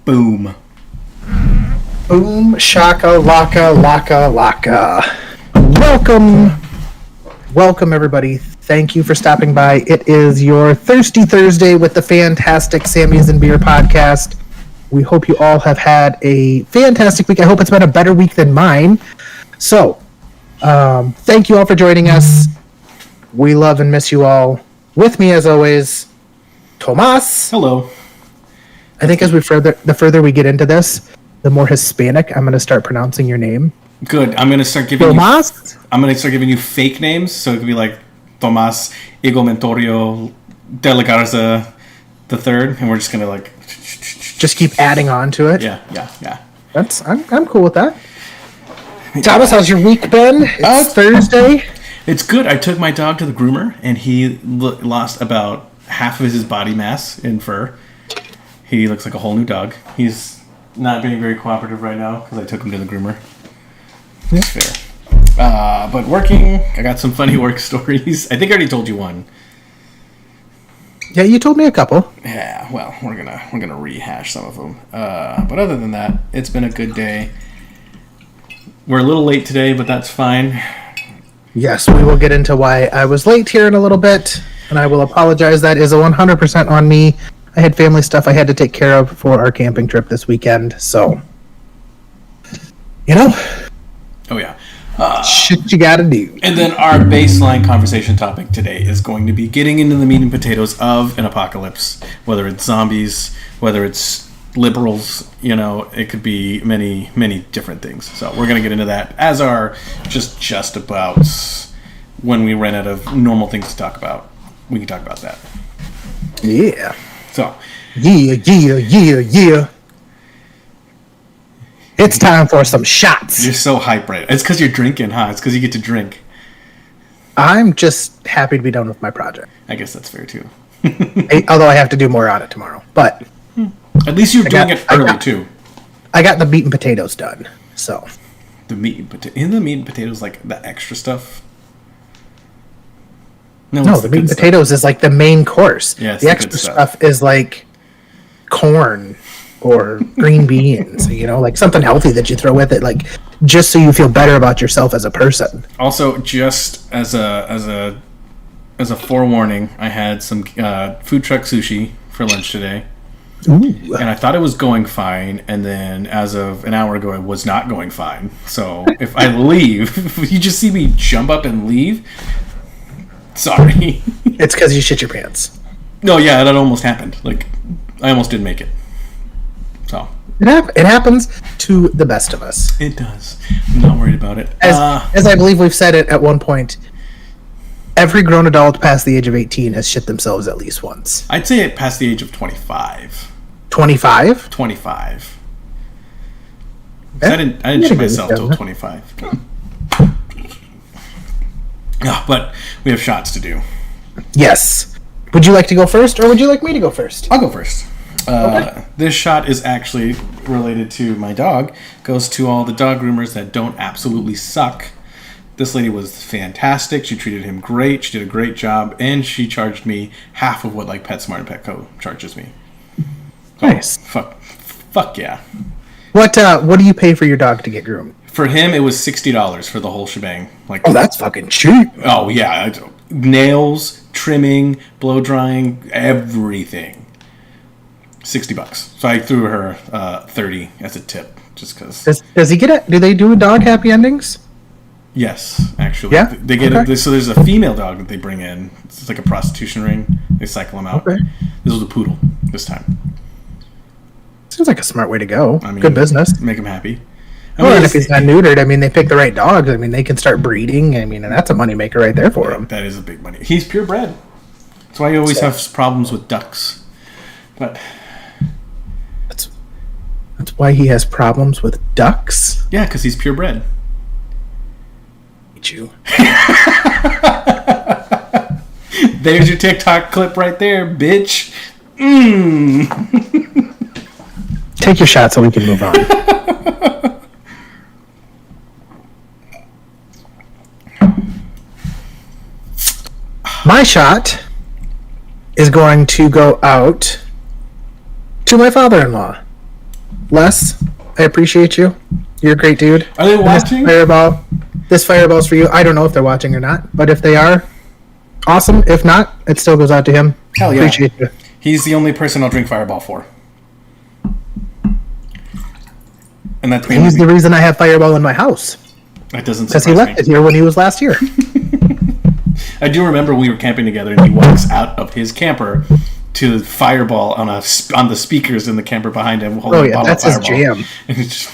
Boom. Boom, shaka, laka, laka, laka. Welcome, everybody. Thank you for stopping by. It is your Thirsty Thursday with the fantastic Sammies and Beer podcast. We hope you all have had a fantastic week. I hope it's been a better week than mine. So, thank you all for joining us. We love and miss you all. With me, as always, Tomas. Hello. I think as the further we get into this, the more Hispanic I'm going to start pronouncing your name. Good. I'm going to start giving Tomas? you fake names, so it could be like Tomas Iglementorio de la Garza the Third, and we're just going to like just keep adding on to it. Yeah. I'm cool with that. Thomas, how's your week been? It's Thursday. It's good. I took my dog to the groomer, and he lost about half of his body mass in fur. He looks like a whole new dog. He's not being very cooperative right now because I took him to the groomer. It's fair. But working, I got some funny work stories. I think I already told you one. Yeah, you told me a couple. Yeah, well, we're gonna rehash some of them. But other than that, it's been a good day. We're a little late today, but that's fine. Yes, we will get into why I was late here in a little bit, and I will apologize. That is 100% on me. I had family stuff I had to take care of for our camping trip this weekend, so Oh yeah. Shit you gotta do. And then our baseline conversation topic today is going to be getting into the meat and potatoes of an apocalypse, whether it's zombies, whether it's liberals, it could be many, many different things. So we're going to get into that as our just about when we ran out of normal things to talk about. We can talk about that. Yeah. So. Yeah. It's time for some shots. You're so hype right. It's because you're drinking, huh? It's because you get to drink. I'm just happy to be done with my project. I guess that's fair, too. Although I have to do more on it tomorrow. But at least you're doing it early, too. I got the meat and potatoes done, so. The meat and potatoes, like, the extra stuff? No, the meat and potatoes is, like, the main course. Yeah, the extra stuff is, like, corn or green beans, like something healthy that you throw with it, like just so you feel better about yourself as a person. Also, just as a forewarning, I had some food truck sushi for lunch today. Ooh. And I thought it was going fine, and then as of an hour ago, it was not going fine. So if I leave, if you just see me jump up and leave, sorry. It's because you shit your pants. No, yeah, that almost happened. Like, I almost didn't make it. So it happens to the best of us. It does. I'm not worried about it. As I believe we've said it at one point, every grown adult past the age of 18 has shit themselves at least once. I'd say it past the age of 25. 25? 25. Yeah, I didn't shit myself till 25. But we have shots to do. Yes. Would you like to go first, or would you like me to go first? I'll go first. Okay. This shot is actually related to my dog. Goes to all the dog groomers that don't absolutely suck. This lady was fantastic. She treated him great. She did a great job, and she charged me half of what like PetSmart and Petco charges me. Nice. Fuck yeah. What do you pay for your dog to get groomed? For him, it was $60 for the whole shebang. Like, oh, that's fucking cheap. Oh yeah, nails, trimming, blow drying, everything. $60. So I threw her $30 as a tip, just because. Does he get it? Do they do dog happy endings? Yes, actually. Yeah. They get it. So there's a female dog that they bring in. It's like a prostitution ring. They cycle them out. Okay. This was a poodle this time. Seems like a smart way to go. I mean, good business. Make him happy. And if he's not neutered, they pick the right dogs. They can start breeding. And that's a moneymaker right there for him. That is a big money. He's purebred. That's why he always has problems with ducks. But. That's why he has problems with ducks? Yeah, because he's purebred. Hate you. There's your TikTok clip right there, bitch. Take your shot so we can move on. My shot is going to go out to my father-in-law. Les, I appreciate you. You're a great dude. Are they watching? This fireball's for you. I don't know if they're watching or not, but if they are, awesome. If not, it still goes out to him. Hell yeah. Appreciate you. He's the only person I'll drink Fireball for. And that's He's the reason I have Fireball in my house. That doesn't surprise me. Because he left it here when he was last here. I do remember we were camping together, and he walks out of his camper to Fireball on the speakers in the camper behind him. Oh yeah, that's his jam. And it's just,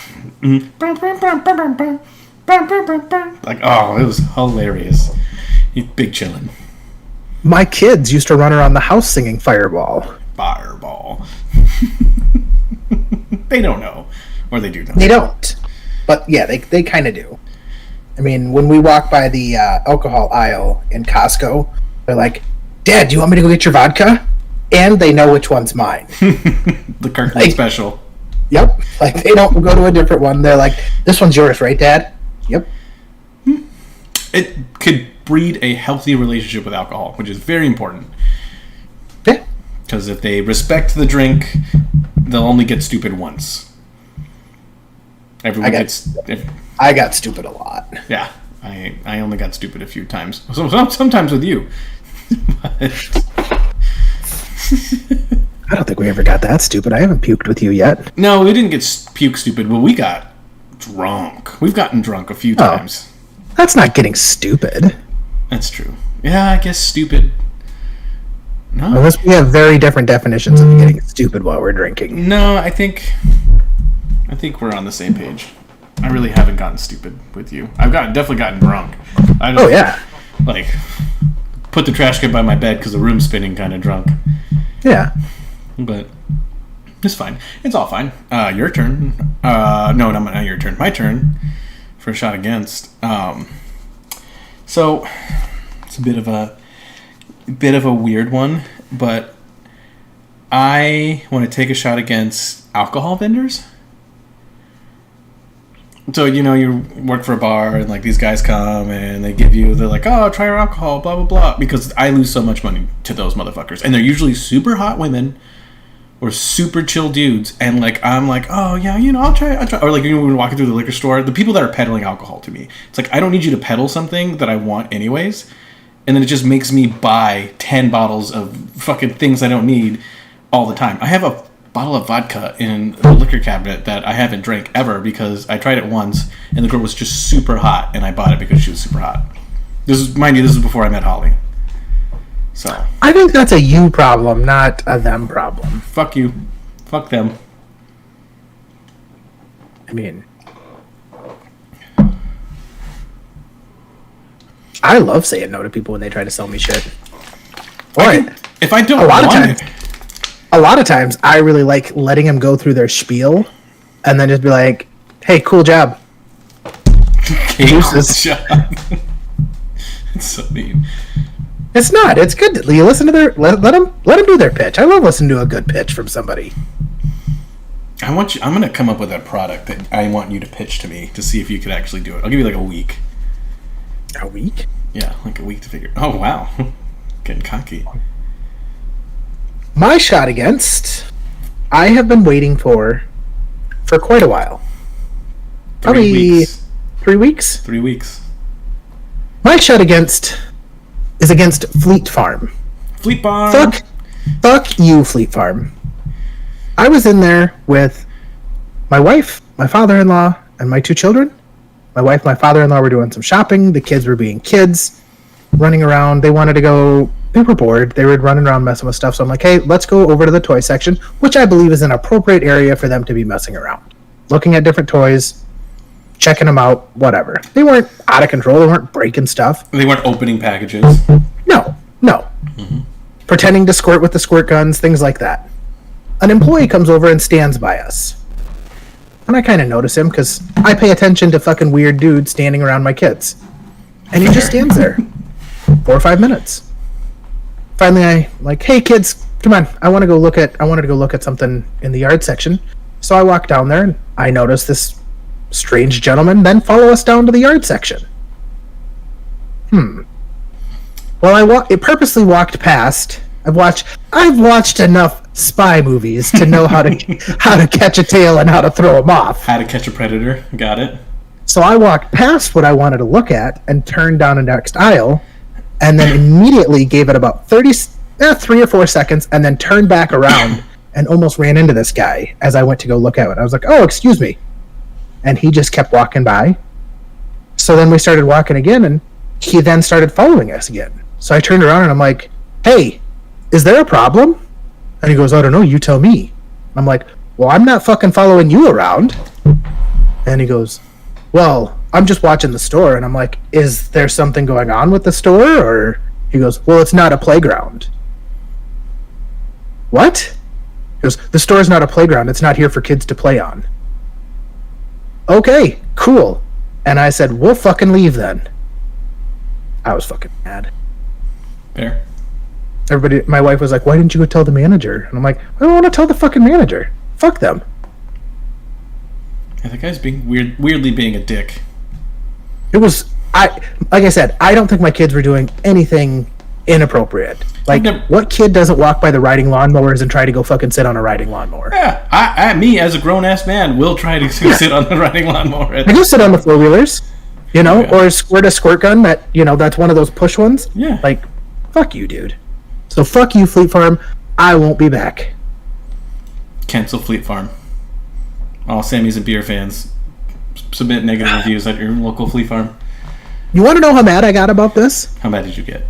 like, oh, it was hilarious. He's big chillin'. My kids used to run around the house singing Fireball. Fireball. They don't know. Or they do know. They don't. But yeah, they kind of do. I mean, when we walk by the alcohol aisle in Costco, they're like, Dad, do you want me to go get your vodka? And they know which one's mine. The Kirkland special. Yep. Like, they don't go to a different one. They're like, this one's yours, right, Dad? Yep. It could breed a healthy relationship with alcohol, which is very important. Yeah. Because if they respect the drink, they'll only get stupid once. Everyone I got stupid a lot. Yeah. I only got stupid a few times. Sometimes with you. I don't think we ever got that stupid. I haven't puked with you yet. No, we didn't get puke stupid, but we got drunk. We've gotten drunk a few times. That's not getting stupid. That's true. Yeah, I guess stupid. No. Unless we have very different definitions of getting stupid while we're drinking. No, I think we're on the same page. I really haven't gotten stupid with you. I've definitely gotten drunk. Yeah. Like, put the trash can by my bed because the room's spinning kind of drunk. Yeah. But it's fine. It's all fine. Your turn. No, not your turn. My turn for a shot against. So it's a bit of a weird one, but I want to take a shot against alcohol vendors. So, you work for a bar and, like, these guys come and they're like, oh, try our alcohol, blah, blah, blah. Because I lose so much money to those motherfuckers. And they're usually super hot women or super chill dudes. And, like, I'm like, oh, yeah, I'll try. Or, like, when we're walking through the liquor store, the people that are peddling alcohol to me, it's like, I don't need you to peddle something that I want anyways. And then it just makes me buy 10 bottles of fucking things I don't need all the time. I have a bottle of vodka in the liquor cabinet that I haven't drank ever because I tried it once and the girl was just super hot and I bought it because she was super hot. This is before I met Holly. So I think that's a you problem, not a them problem. Fuck you. Fuck them. I mean, I love saying no to people when they try to sell me shit. If I don't want it. A lot of times, I really like letting them go through their spiel, and then just be like, "Hey, cool job." Cool job. It's so mean. It's not. It's good. You listen to let them do their pitch. I love listening to a good pitch from somebody. I'm gonna come up with a product that I want you to pitch to me to see if you could actually do it. I'll give you like a week. A week? Yeah, like a week to figure. Oh wow, getting cocky. My shot against, I have been waiting for quite a while. 3 weeks. 3 weeks? 3 weeks. My shot against is against Fleet Farm. Fleet Farm. Fuck you, Fleet Farm. I was in there with my wife, my father-in-law, and my 2 children. My wife and my father-in-law were doing some shopping. The kids were being kids, running around. They wanted to go. They were bored. They were running around messing with stuff. So I'm like, hey, let's go over to the toy section, which I believe is an appropriate area for them to be messing around. Looking at different toys, checking them out, whatever. They weren't out of control. They weren't breaking stuff. They weren't opening packages. No. Mm-hmm. Pretending to squirt with the squirt guns, things like that. An employee comes over and stands by us. And I kind of notice him because I pay attention to fucking weird dudes standing around my kids. And he just stands there 4 or 5 minutes. Finally, I like, hey kids, come on. I wanted to go look at something in the yard section. So I walk down there and I notice this strange gentleman then follow us down to the yard section. Well, it purposely walked past. I've watched enough spy movies to know how to catch a tail and how to throw them off. How to Catch a Predator. Got it. So I walked past what I wanted to look at and turned down the next aisle, and then immediately gave it about 3 or 4 seconds, and then turned back around and almost ran into this guy as I went to go look at it. I was like, "Oh, excuse me," and he just kept walking by. So then we started walking again, and he then started following us again. So I turned around and I'm like, "Hey, is there a problem?" And he goes, "I don't know, you tell me." I'm like, "Well, I'm not fucking following you around." And he goes, "Well, I'm just watching the store." And I'm like, "Is there something going on with the store?" Or he goes, "Well, it's not a playground." What? He goes, "The store is not a playground. It's not here for kids to play on." Okay, cool. And I said, "We'll fucking leave then." I was fucking mad. Fair. Everybody, my wife was like, "Why didn't you go tell the manager?" And I'm like, "I don't want to tell the fucking manager. Fuck them." Yeah, that guy's being weirdly being a dick. It was, like I said, I don't think my kids were doing anything inappropriate. Like, what kid doesn't walk by the riding lawnmowers and try to go fucking sit on a riding lawnmower? Yeah, me as a grown-ass man will try to sit on the riding lawnmower. I go sit on the four-wheelers, or squirt a squirt gun that's one of those push ones. Yeah. Like, fuck you, dude. So fuck you, Fleet Farm. I won't be back. Cancel Fleet Farm. All Sammies and beer fans, submit negative reviews at your local Fleet Farm. You want to know how mad I got about this? How mad did you get?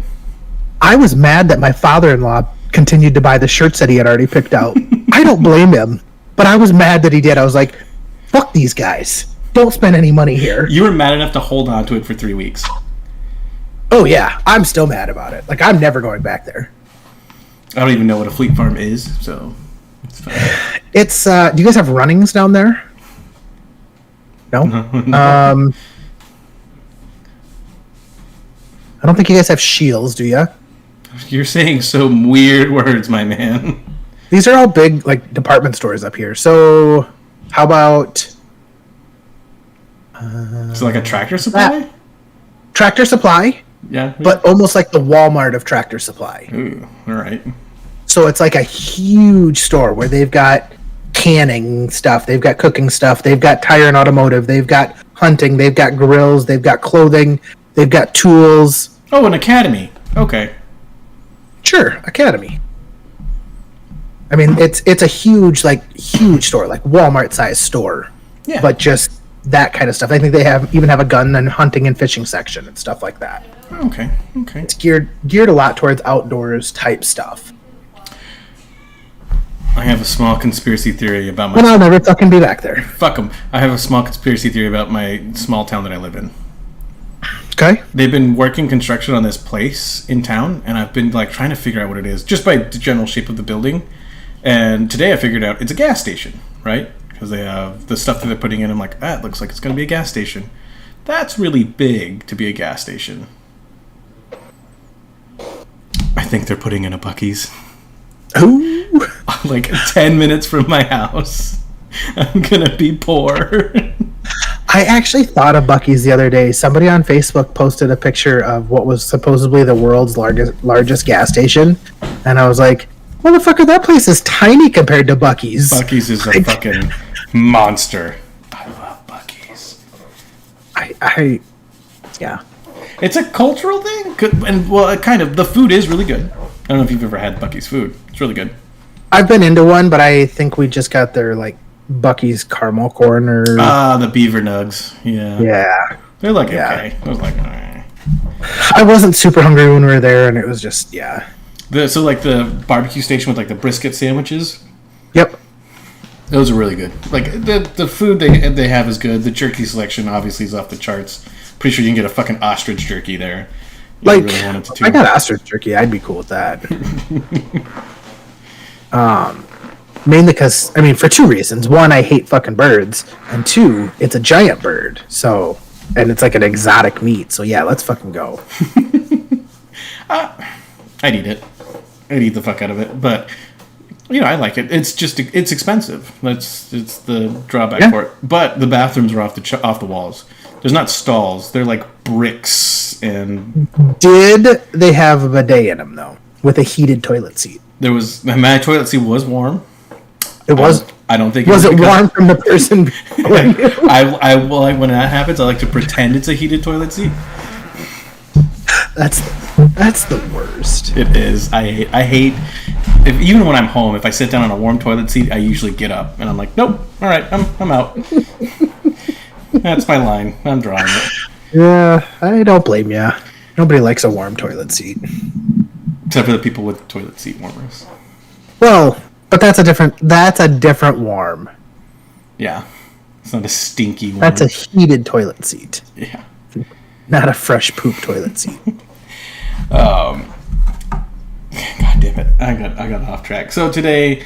I was mad that my father-in-law continued to buy the shirts that he had already picked out. I don't blame him, but I was mad that he did. I was like, fuck these guys. Don't spend any money here. You were mad enough to hold on to it for 3 weeks. Oh, yeah. I'm still mad about it. Like, I'm never going back there. I don't even know what a Fleet Farm is, so it's fine. It's, do you guys have Runnings down there? No? No. I don't think you guys have Shields, do you? You're saying some weird words, my man. These are all big, like, department stores up here. So, how about... It's like a Tractor Supply? Tractor Supply, Yeah. but almost like the Walmart of Tractor Supply. Ooh, all right. So it's like a huge store where they've got canning stuff, they've got cooking stuff, they've got tire and automotive, they've got hunting, they've got grills, they've got clothing, they've got tools. Oh, an Academy. Okay. Sure, Academy. I mean, it's a huge store, like Walmart-sized store. Yeah. But just that kind of stuff. I think they even have a gun and hunting and fishing section and stuff like that. Okay. It's geared a lot towards outdoors type stuff. I have a small conspiracy theory about my... And I'll never fucking be back there. Fuck them. I have a small conspiracy theory about my small town that I live in. Okay. They've been working construction on this place in town, and I've been like trying to figure out what it is just by the general shape of the building. And today I figured out it's a gas station, right? Because they have the stuff that they're putting in. I'm like, it looks like it's going to be a gas station. That's really big to be a gas station. I think they're putting in a Buc-ee's. Ooh. Like 10 minutes from my house. I'm going to be poor. I actually thought of Buc-ee's the other day. Somebody on Facebook posted a picture of what was supposedly the world's largest gas station. And I was like, motherfucker, that place is tiny compared to Buc-ee's. Buc-ee's is a fucking monster. I love Buc-ee's. Yeah. It's a cultural thing. And, well, kind of. The food is really good. I don't know if you've ever had Buc-ee's food. It's really good. I've been into one, but I think we just got their, like, Buc-ee's caramel corn or... the beaver nugs. Yeah. Yeah. They're like, okay. I was like, I wasn't super hungry when we were there, and it was just, yeah. So, like, the barbecue station with, like, the brisket sandwiches? Yep. Those are really good. Like, the food they have is good. The jerky selection, obviously, is off the charts. Pretty sure you can get a fucking ostrich jerky there. Like, I got ostrich jerky. I'd be cool with that. Mainly because, I mean, for two reasons. One, I hate fucking birds. And two, it's a giant bird. So, and it's like an exotic meat. So, yeah, let's fucking go. I'd eat it. I'd eat the fuck out of it. But, I like it. It's just, it's expensive. It's the drawback for it. But the bathrooms are off the walls. There's not stalls. They're like bricks and... Did they have a bidet in them, though? with a heated toilet seat. My toilet seat was warm. It was. I don't think. Was it warm from the person? When that happens, I like to pretend it's a heated toilet seat. That's the worst. It is. I hate. Even when I'm home, if I sit down on a warm toilet seat, I usually get up and I'm like, nope. All right, I'm out. That's my line. I'm drawing it. Yeah, I don't blame you. Nobody likes a warm toilet seat, except for the people with toilet seat warmers. Well, but that's a different warm. Yeah, it's not a stinky warm. That's a heated toilet seat. Yeah, not a fresh poop toilet seat. God damn it! I got off track. So today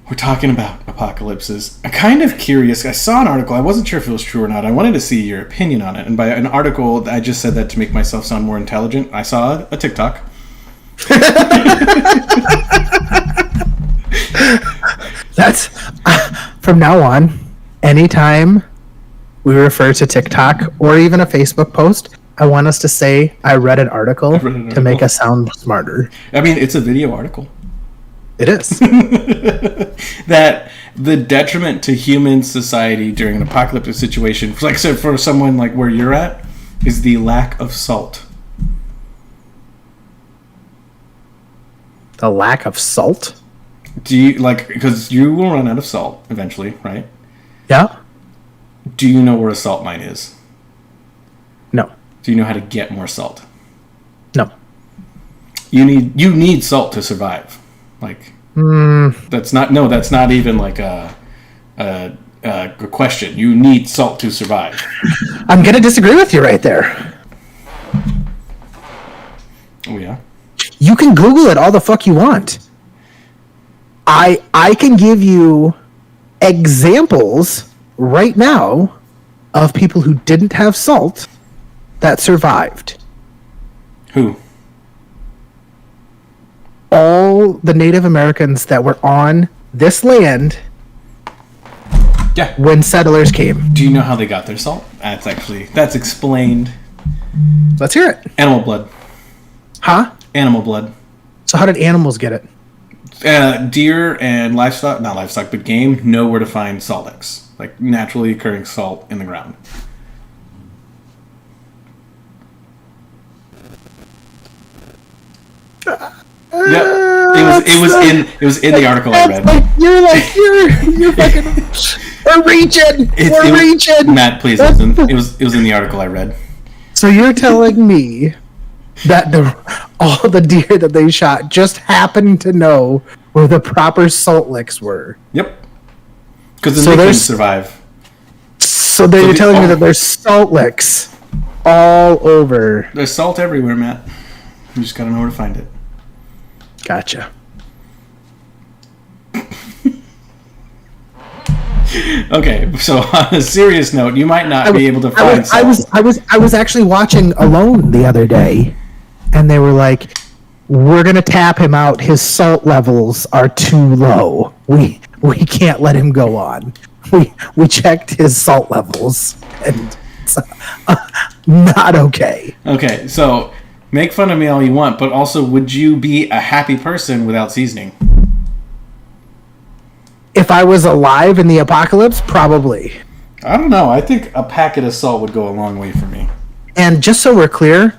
we're talking about apocalypses. I'm kind of curious. I saw an article. I wasn't sure if it was true or not. I wanted to see your opinion on it. And by an article, I just said that to make myself sound more intelligent. I saw a TikTok. That's from now on. Anytime we refer to TikTok or even a Facebook post, I want us to say I read an article to make us sound smarter. I mean, it's a video article. It is. That the detriment to human society during an apocalyptic situation, like I said, for someone like where you're at, is the lack of salt. The lack of salt? Do you, because you will run out of salt eventually, right? Yeah. Do you know where a salt mine is? No. Do you know how to get more salt? No. You need salt to survive. That's not even like a question. You need salt to survive. I'm gonna disagree with you right there. Oh yeah. You can Google it all the fuck you want. I can give you examples right now of people who didn't have salt that survived. Who? All the Native Americans that were on this land when settlers came. Do you know how they got their salt? That's explained. Let's hear it. Animal blood. Huh? Animal blood. So how did animals get it? Deer and livestock, not livestock, but game, know where to find salt licks. Like naturally occurring salt in the ground. Yeah, it was in the article I read. You're fucking. We're reaching. We're reaching. Matt, please listen. It was in the article I read. So you're telling me that all the deer that they shot just happened to know where the proper salt licks were? Yep. Because then they couldn't survive. So you're telling me that there's salt licks all over. There's salt everywhere, Matt. You just gotta know where to find it. Gotcha. Okay, so on a serious note, you might not be able to find salt. I was actually watching Alone the other day, and they were like, "We're gonna tap him out. His salt levels are too low. We can't let him go on. We checked his salt levels, and it's not okay." Okay, so make fun of me all you want, but also, would you be a happy person without seasoning? If I was alive in the apocalypse, probably. I don't know. I think a packet of salt would go a long way for me. And just so we're clear,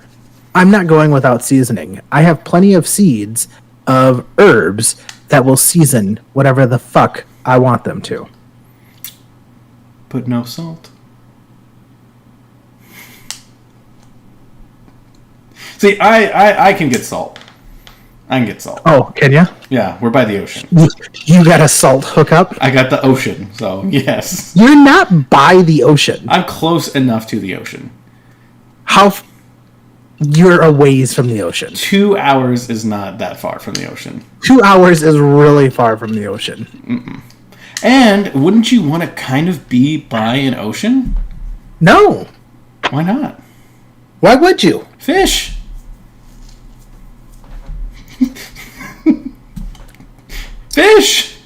I'm not going without seasoning. I have plenty of seeds of herbs that will season whatever the fuck I want them to. But no salt. See, I can get salt. I can get salt. Oh, can you? Yeah, we're by the ocean. You got a salt hookup? I got the ocean, so yes. You're not by the ocean. I'm close enough to the ocean. You're a ways from the ocean. 2 hours is not that far from the ocean. 2 hours is really far from the ocean. Mm-mm. And wouldn't you want to kind of be by an ocean? No. Why not? Why would you? Fish. Fish.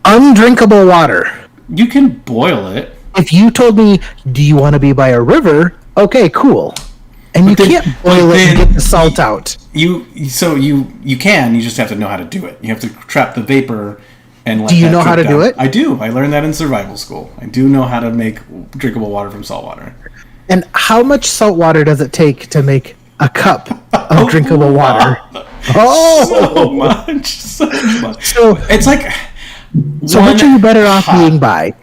Undrinkable water. You can boil it. If you told me, do you want to be by a river? Okay, cool. And you But then- can't boil but it and then get the salt out. You can. You just have to know how to do it. You have to trap the vapor and let Do you that know how drip to do down. it? I do. I learned that in survival school. I do know how to make drinkable water from salt water. And how much salt water does it take to make a cup of drinkable water? Oh, So much. So much. So- it's like so which are you better off pot- being by?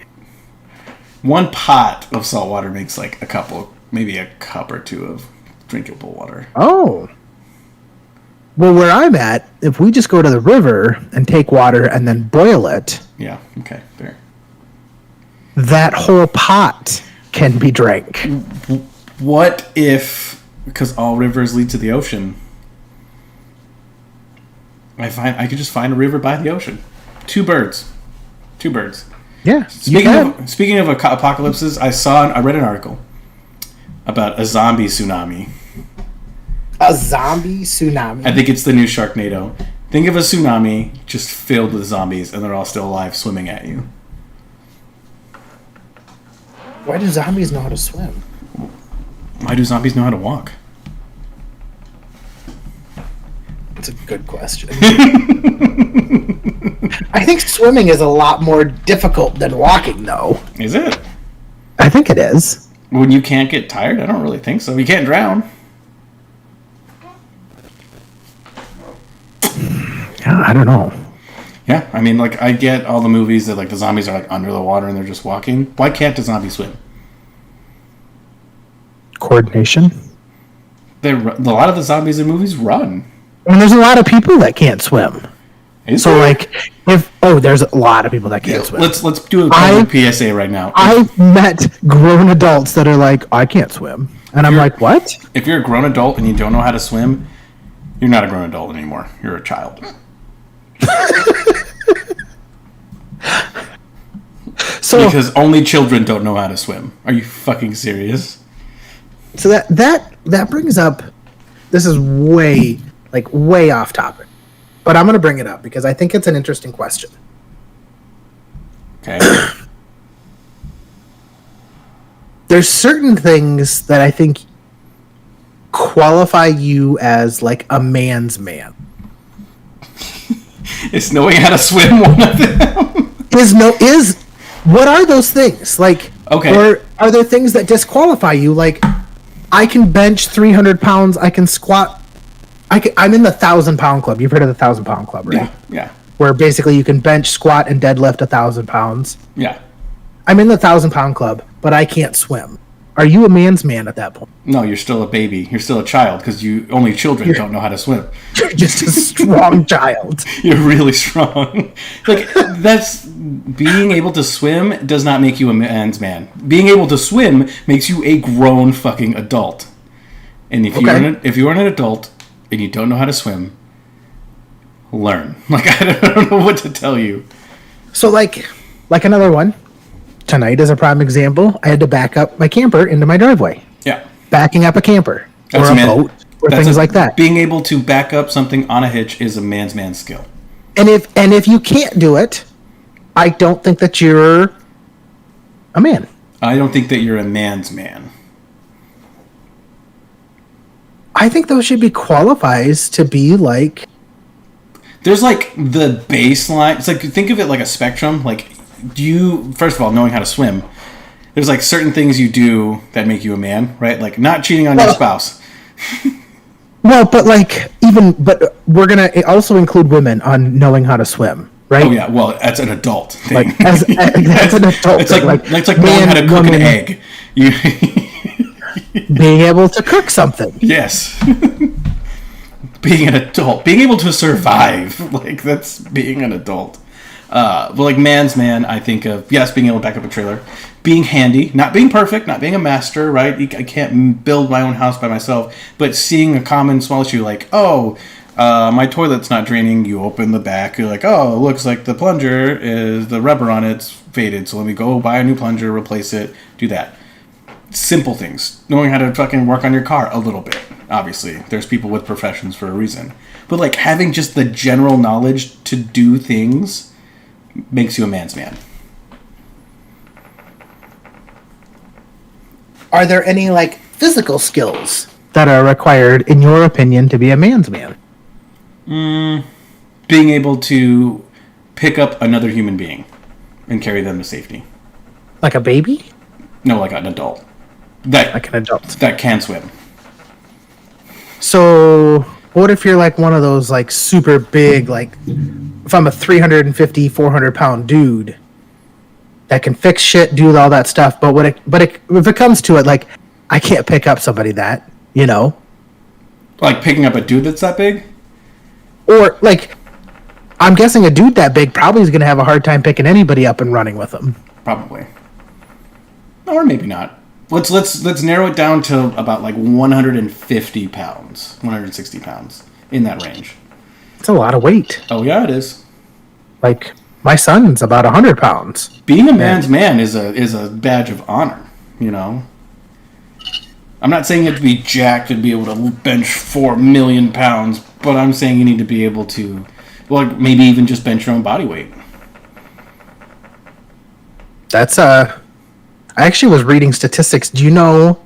One pot of salt water makes like maybe a cup or two of drinkable water. Oh. Well, where I'm at, if we just go to the river and take water and then boil it, Yeah. Okay. Fair. that whole pot can be drank. What if, because all rivers lead to the ocean, I could just find a river by the ocean. Two birds. Yeah. Speaking of apocalypses, I read an article about a zombie tsunami. A zombie tsunami. I think it's the new Sharknado. Think of a tsunami just filled with zombies, and they're all still alive, swimming at you. Why do zombies know how to swim? Why do zombies know how to walk? That's a good question. I think swimming is a lot more difficult than walking, though. Is it? I think it is. When you can't get tired? I don't really think so. You can't drown. Yeah, I don't know. Yeah, I mean, like, I get all the movies that, like, the zombies are, like, under the water and they're just walking. Why can't a zombie swim? Coordination. A lot of the zombies in movies run. And there's a lot of people that can't swim. Is So, there? like, there's a lot of people that can't swim. Let's do a public PSA right now. I've met grown adults that are like, I can't swim. And I'm like, what? If you're a grown adult and you don't know how to swim, you're not a grown adult anymore. You're a child. So, Because only children don't know how to swim. Are you fucking serious? so that brings up, this is way off topic. But I'm going to bring it up because I think it's an interesting question. Okay. There's certain things that I think qualify you as like a man's man. Is knowing how to swim one of them? What are those things? Like, Okay. or are there things that disqualify you? Like, I can bench 300 pounds. I can squat. I'm in the 1,000-pound club. You've heard of the 1,000-pound club, right? Yeah. Where basically you can bench, squat, and deadlift 1,000 pounds. Yeah. I'm in the 1,000-pound club, but I can't swim. Are you a man's man at that point? No, you're still a baby. You're still a child because only children don't know how to swim. You're just a strong child. You're really strong. Like, that's being able to swim does not make you a man's man. Being able to swim makes you a grown fucking adult. And if you're an adult and you don't know how to swim, learn. Like, I don't know what to tell you. So, like another one. Tonight is a prime example. I had to back up my camper into my driveway. Yeah. Backing up a camper or a boat or things like that. Being able to back up something on a hitch is a man's skill. And if you can't do it, I don't think that you're a man. I don't think that you're a man's man. I think those should be qualifies to be like. There's like the baseline. It's like, think of it like a spectrum. Like, first of all, knowing how to swim, there's like certain things you do that make you a man, right? Like not cheating on your spouse. Well, but we're gonna also include women on knowing how to swim, right? Oh yeah, well that's an adult thing. Like that's an adult. It's like knowing how to cook an egg. Being able to cook something. Yes. Being an adult, being able to survive, like that's being an adult. But like man's man, I think of, yes, being able to back up a trailer, being handy, not being perfect, not being a master, right? I can't build my own house by myself, but seeing a common small issue like, my toilet's not draining, you open the back, you're like, oh, it looks like the plunger is, the rubber on it's faded, so let me go buy a new plunger, replace it, do that. Simple things. Knowing how to fucking work on your car a little bit. Obviously, there's people with professions for a reason. But like having just the general knowledge to do things makes you a man's man. Are there any like physical skills that are required, in your opinion, to be a man's man? Being able to pick up another human being and carry them to safety. Like a baby? No, like an adult. Like an adult. That can swim. So, what if you're like one of those like super big, like if I'm a 350, 400 pound dude that can fix shit, do all that stuff, but if it comes to it, like I can't pick up somebody that, you know? Like picking up a dude that's that big? Or like, I'm guessing a dude that big probably is going to have a hard time picking anybody up and running with them. Probably. Or maybe not. Let's narrow it down to about like 150 pounds, 160 pounds, in that range. It's a lot of weight. Oh yeah, it is. Like my son's about 100 pounds. Being a man's man is a badge of honor, you know. I'm not saying you have to be jacked and be able to bench 4 million pounds, but I'm saying you need to be able to, well, maybe even just bench your own body weight. That's I actually was reading statistics. Do you know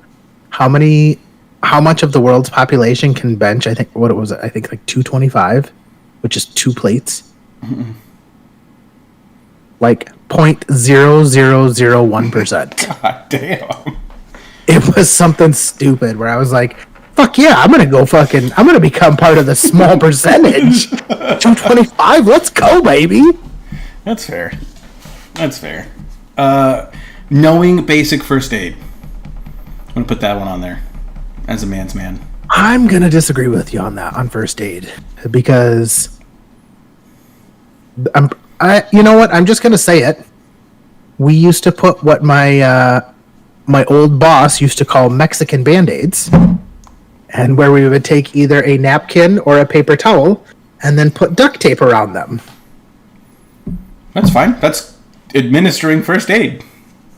how much of the world's population can bench? I think like 225, which is 2 plates. Mm-mm. Like 0.0001%. God damn. It was something stupid where I was like, fuck yeah, I'm going to become part of the small percentage. 225, let's go, baby. That's fair. Knowing basic first aid. I'm going to put that one on there as a man's man. I'm going to disagree with you on that, on first aid, because you know what? I'm just going to say it. We used to put what my old boss used to call Mexican Band-Aids, and where we would take either a napkin or a paper towel and then put duct tape around them. That's fine. That's administering first aid.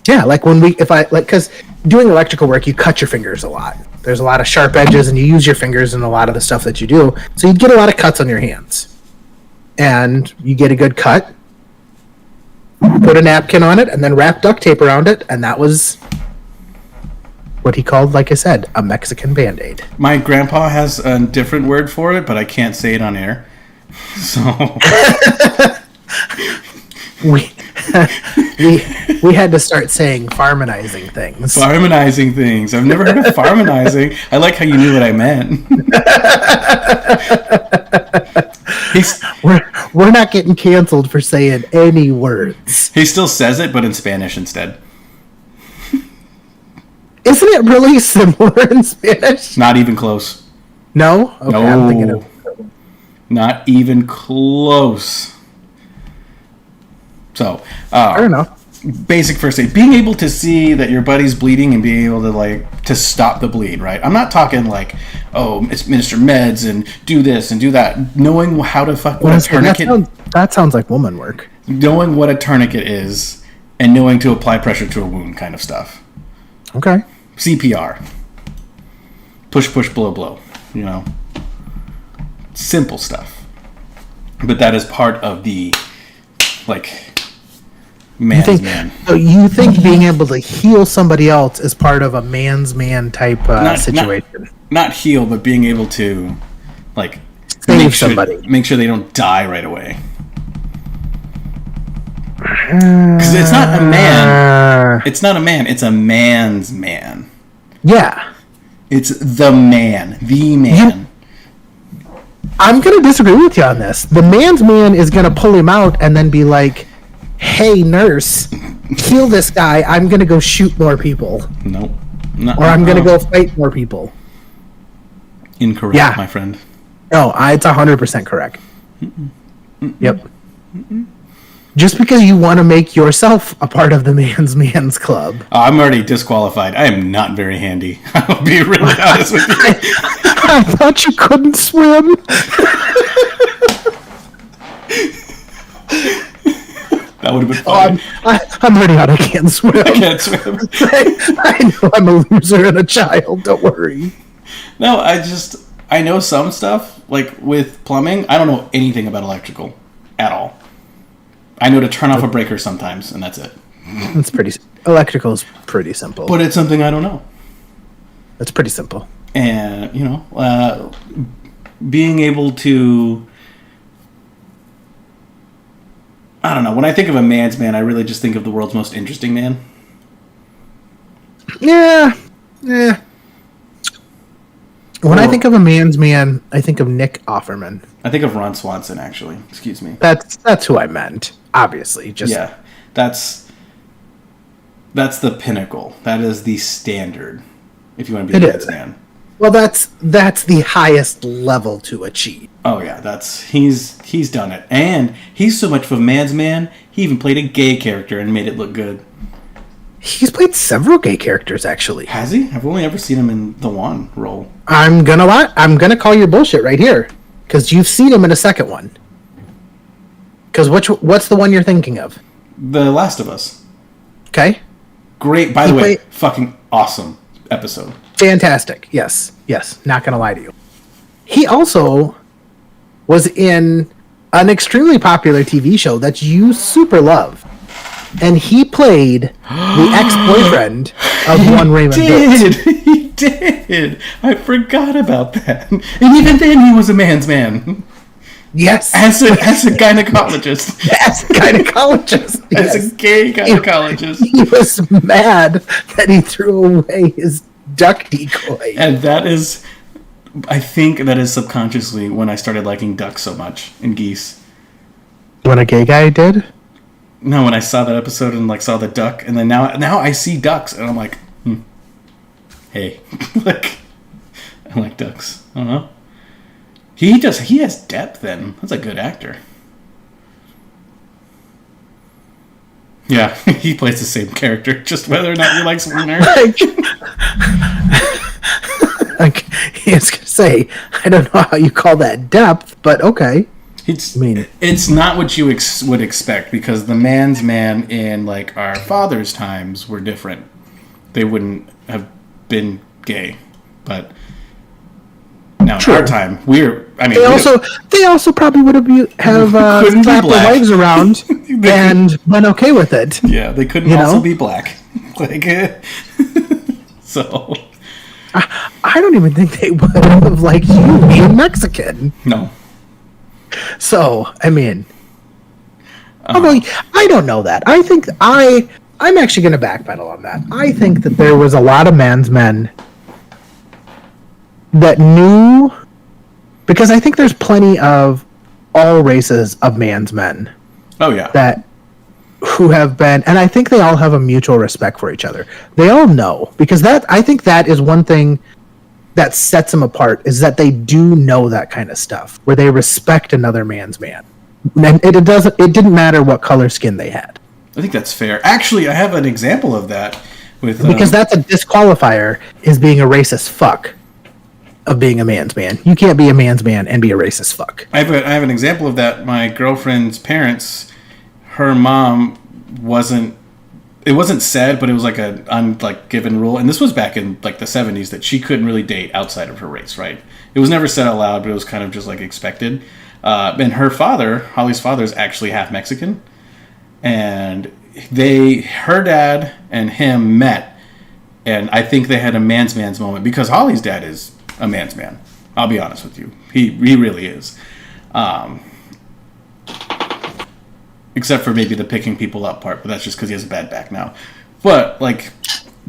Yeah, like because doing electrical work, you cut your fingers a lot. There's a lot of sharp edges, and you use your fingers in a lot of the stuff that you do. So you'd get a lot of cuts on your hands. And you get a good cut, put a napkin on it, and then wrap duct tape around it, and that was what he called, like I said, a Mexican Band-Aid. My grandpa has a different word for it, but I can't say it on air. So we had to start saying farmanizing things. Farmanizing things. I've never heard of farmanizing. I like how you knew what I meant. We're not getting canceled for saying any words. He still says it, but in Spanish instead. Isn't it really similar in Spanish? Not even close. No? Okay, no. I'm thinking of... Not even close. So, I don't know. Basic first aid. Being able to see that your buddy's bleeding and being able to to stop the bleed, right? I'm not talking administer meds and do this and do that. Knowing how to what a tourniquet... That sounds like woman work. Knowing what a tourniquet is and knowing to apply pressure to a wound kind of stuff. Okay. CPR. Push, push, blow, blow. You know? Simple stuff. But that is part of the, man's man. So you think being able to heal somebody else is part of a man's man type situation? Not heal, but being able to, save somebody. Make sure they don't die right away. Because it's not a man. It's not a man. It's a man's man. Yeah. It's the man. The man. I'm going to disagree with you on this. The man's man is going to pull him out and then be like, hey, nurse, heal this guy. I'm going to go shoot more people. Nope. Or I'm going to go fight more people. Incorrect, my friend. No, it's 100% correct. Yep. Just because you want to make yourself a part of the man's club. I'm already disqualified. I am not very handy. I'll be really honest with you. I thought you couldn't swim. That would have been fun. I'm already out. I can't swim. I can't swim. I know I'm a loser and a child. Don't worry. No, I know some stuff, with plumbing. I don't know anything about electrical at all. I know to turn off a breaker sometimes, and that's it. Electrical is pretty simple. But it's something I don't know. It's pretty simple. And, being able to... I don't know. When I think of a man's man, I really just think of the world's most interesting man. Yeah. When I think of a man's man, I think of Nick Offerman. I think of Ron Swanson, actually. Excuse me. That's who I meant. Obviously, yeah. That's the pinnacle. That is the standard. If you want to be a man's man. Well, that's the highest level to achieve. Oh yeah, he's done it, and he's so much of a man's man. He even played a gay character and made it look good. He's played several gay characters, actually. Has he? I've only ever seen him in the one role. I'm gonna call your bullshit right here, because you've seen him in a second one. Because what's the one you're thinking of? The Last of Us. Okay. Great. By the way, fucking awesome episode. Fantastic. Yes. Not gonna lie to you. He also was in an extremely popular TV show that you super love. And he played the ex-boyfriend of one Raymond Bates. He did. I forgot about that. And even then, he was a man's man. Yes. As a gynecologist. As a gynecologist. As a gay gynecologist. He was mad that he threw away his duck decoy. And that is... I think that is subconsciously when I started liking ducks so much and geese. When a gay guy did? No, when I saw that episode and saw the duck, and then now I see ducks and I'm like, hey, I like ducks. I don't know. He has depth. Then that's a good actor. Yeah, he plays the same character, just whether or not he likes Wiener. I was gonna say, I don't know how you call that depth, but okay. It's not what you would expect, because the man's man in our father's times were different. They wouldn't have been gay, but now in our time, they also probably would have slapped their wives around and been okay with it. Yeah, they couldn't also be black. So. I don't even think they would have liked you being Mexican. No. So, although I don't know that. I think I'm actually going to backpedal on that. I think that there was a lot of man's men that knew, because I think there's plenty of all races of man's men. Oh yeah. Who have been, and I think they all have a mutual respect for each other. They all know, because I think that is one thing that sets them apart, is that they do know that kind of stuff, where they respect another man's man. And it didn't matter what color skin they had. I think that's fair. Actually, I have an example of that because that's a disqualifier, is being a racist fuck of being a man's man. You can't be a man's man and be a racist fuck. I have an example of that. My girlfriend's parents, her mom it wasn't said, but it was a given rule, and this was back in the 70s, that she couldn't really date outside of her race, right? It was never said out loud, but it was kind of just expected. And her father, Holly's father, is actually half Mexican, and her dad and him met, and I think they had a man's moment, because Holly's dad is a man's man. I'll be honest with you, he really is. Except for maybe the picking people up part, but that's just because he has a bad back now. But,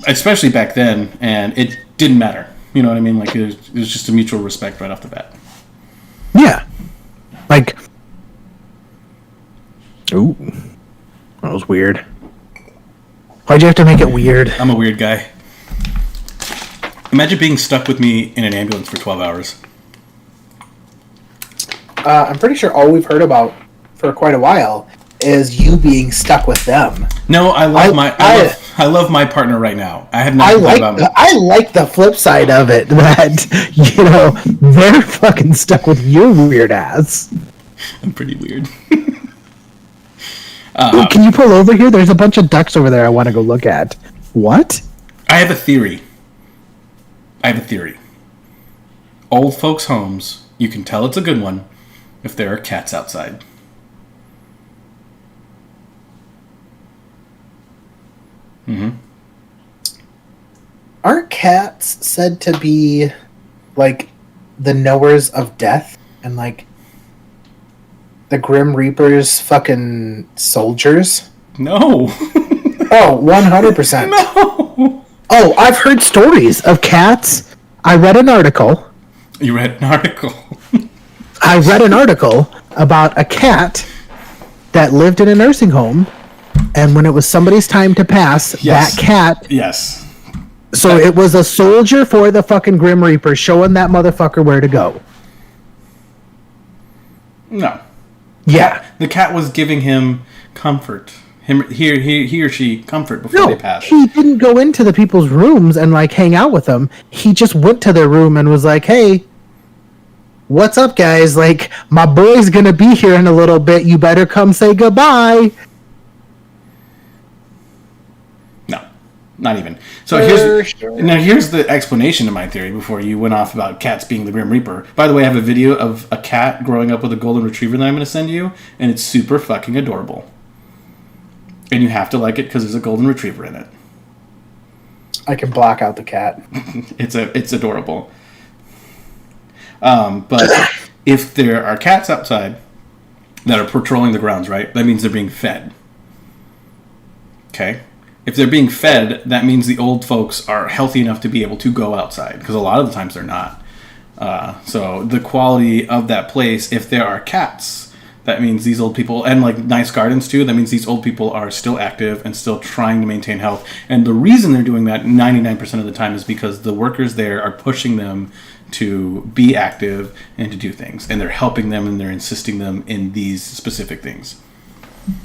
especially back then, and it didn't matter. You know what I mean? It was just a mutual respect right off the bat. Yeah. Ooh. That was weird. Why'd you have to make it weird? I'm a weird guy. Imagine being stuck with me in an ambulance for 12 hours. I'm pretty sure all we've heard about for quite a while is you being stuck with them. No, I love my partner right now. I have not thought about it. I like the flip side of it, that they're fucking stuck with your weird ass. I'm pretty weird. Can you pull over here? There's a bunch of ducks over there I want to go look at. What? I have a theory. Old folks' homes, you can tell it's a good one if there are cats outside. Mm-hmm. Aren't cats said to be like the knowers of death and like the Grim Reaper's fucking soldiers? No. Oh, 100%. No. Oh, I've heard stories of cats. I read an article. You read an article. I read an article about a cat that lived in a nursing home, and when it was somebody's time to pass, Yes. that cat. Yes. So it was a soldier for the fucking Grim Reaper showing that motherfucker where to go. No. Yeah. The cat was giving him comfort. He or she comfort before No, they passed. he didn't go into the people's rooms and like hang out with them. He just went to their room and was like, "Hey, what's up, guys? Like, my boy's gonna be here in a little bit. You better come say goodbye." No, not even. So Sure. here's the explanation to my theory before you went off about cats being the Grim Reaper. By the way, I have a video of a cat growing up with a golden retriever that I'm going to send you, and it's super fucking adorable. And you have to like it because there's a golden retriever in it. I can block out the cat. It's adorable. But if there are cats outside that are patrolling the grounds, right, that means they're being fed. Okay? If they're being fed, that means the old folks are healthy enough to be able to go outside, because a lot of the times they're not. So the quality of that place, if there are cats, that means these old people, and like nice gardens too, that means these old people are still active and still trying to maintain health. And the reason they're doing that 99% of the time is because the workers there are pushing them to be active and to do things. And they're helping them and they're insisting them in these specific things.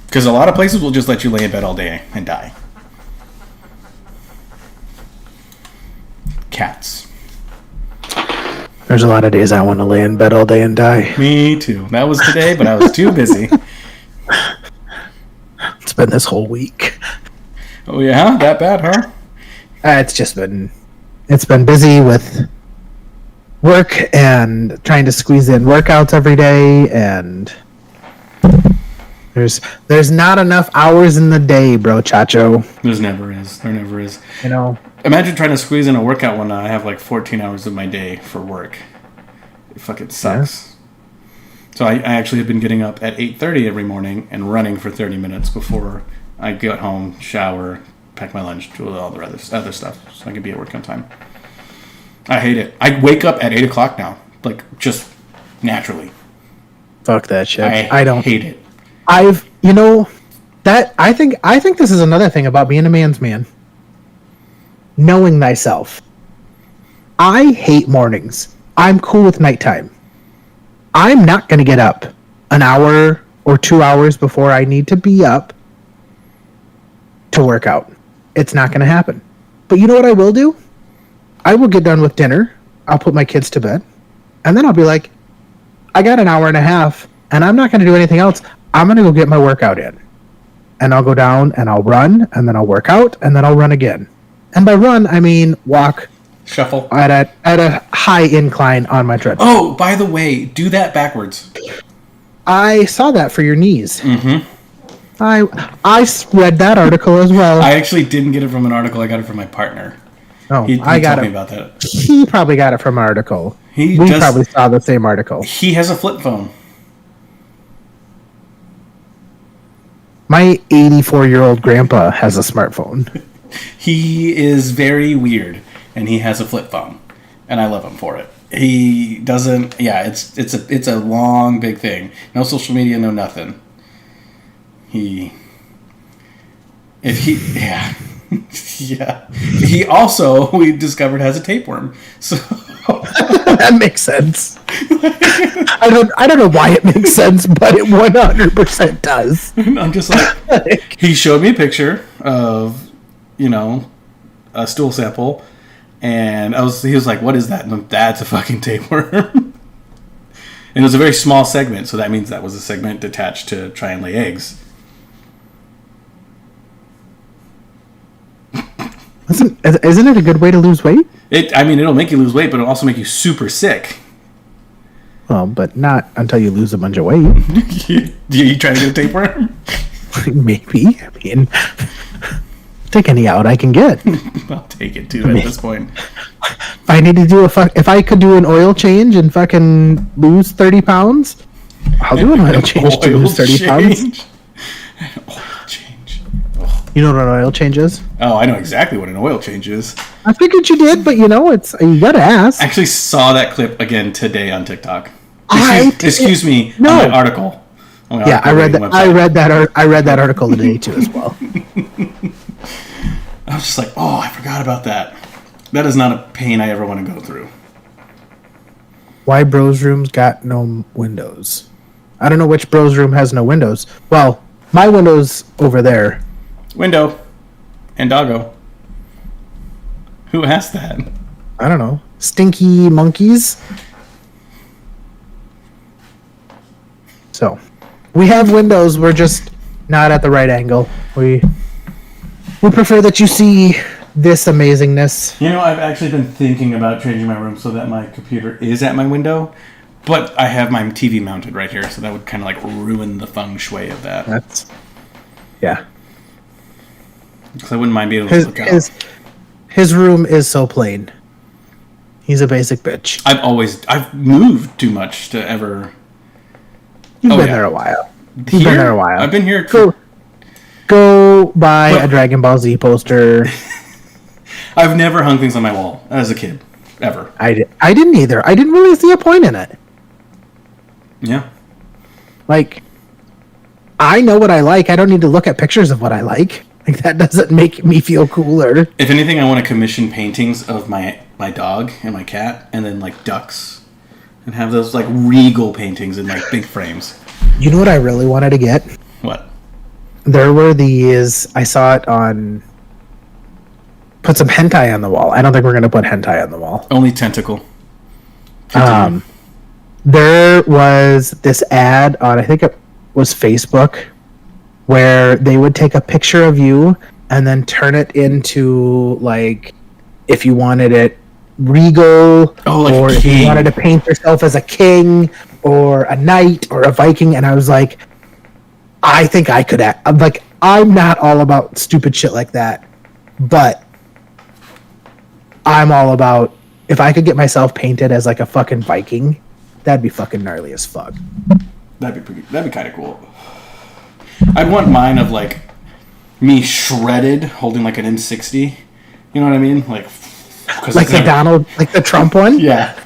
Because a lot of places will just let you lay in bed all day and die. Cats. There's a lot of days I want to lay in bed all day and die. Me too. That was today, but I was too busy. It's been this whole week. Oh yeah? That bad, huh? It's been busy with work and trying to squeeze in workouts every day, and there's not enough hours in the day, bro, Chacho. There never is. You know, Imagine trying to squeeze in a workout when I have like 14 hours of my day for work. It fucking sucks. Yeah. So I actually have been getting up at 8:30 every morning and running for 30 minutes before I get home, shower, pack my lunch, do all the other stuff so I can be at work on time. I hate it. I wake up at 8 o'clock now, like just naturally. Fuck that shit. I don't hate it. I think this is another thing about being a man's man. Knowing thyself. I hate mornings. I'm cool with nighttime. I'm not going to get up an hour or 2 hours before I need to be up to work out. It's not going to happen. But you know what I will do? I will get done with dinner. I'll put my kids to bed. And then I'll be like, I got an hour and a half, and I'm not going to do anything else. I'm going to go get my workout in. And I'll go down, and I'll run, and then I'll work out, and then I'll run again. And by run, I mean walk. Shuffle. At a high incline on my treadmill. Oh, by the way, do that backwards. I saw that for your knees. Mm-hmm. I read that article as well. I actually didn't get it from an article. I got it from my partner. Oh, he I got told it. me about that. He probably got it from an article. We probably saw the same article. He has a flip phone. My 84-year-old grandpa has a smartphone. He is very weird, and he has a flip phone, and I love him for it. He doesn't. Yeah, it's a long big thing. No social media, no nothing. Yeah. He also, we discovered, has a tapeworm. So that makes sense. I don't know why it makes sense, but it 100% does. I'm just like, he showed me a picture of, a stool sample, and he was like, "What is that?" And that's a fucking tapeworm. And it was a very small segment, so that means that was a segment detached to try and lay eggs. Isn't it a good way to lose weight? It'll make you lose weight, but it'll also make you super sick. Well, but not until you lose a bunch of weight. You trying to get a tapeworm? Maybe. Take any out I can get. I'll take it too at this point. I need to do if I could do an oil change and fucking lose 30 pounds, I'll do an oil change to lose 30 pounds. An oil change. You know what an oil change is? Oh, I know exactly what an oil change is. I figured you did, but you gotta ask. I actually saw that clip again today on TikTok. Excuse me. No. On my article. Yeah, I read that. I read that article today too as well. I was just like, oh, I forgot about that. That is not a pain I ever want to go through. Why Bros Room's got no windows? I don't know which Bros Room has no windows. Well, my window's over there. Window. And doggo. Who asked that? I don't know. Stinky monkeys. So, we have windows. We're just not at the right angle. We prefer that you see this amazingness. You know, I've actually been thinking about changing my room so that my computer is at my window, but I have my TV mounted right here, so that would kind of like ruin the feng shui of that. Yeah. Because I wouldn't mind being able to look out. His room is so plain. He's a basic bitch. I've moved too much to ever. You've been there a while. You've been there a while. I've been here. Go buy a Dragon Ball Z poster. I've never hung things on my wall as a kid, ever. I didn't either. I didn't really see a point in it. Yeah. Like, I know what I like. I don't need to look at pictures of what I like. Like, that doesn't make me feel cooler. If anything, I want to commission paintings of my dog and my cat, and then like ducks, and have those like regal paintings in like big frames. You know what I really wanted to get? What? There were these. I saw it on. Put some hentai on the wall. I don't think we're going to put hentai on the wall. Only tentacle. There was this ad on, I think it was Facebook, where they would take a picture of you and then turn it into, like, if you wanted it regal, or if you wanted to paint yourself as a king or a knight or a Viking. And I was like, I think I could act. I'm like, I'm not all about stupid shit like that, but I'm all about, if I could get myself painted as like a fucking Viking, that'd be fucking gnarly as fuck. That'd be kind of cool. I'd want mine of like me shredded, holding like an M60. You know what I mean? Like the Trump one. Yeah,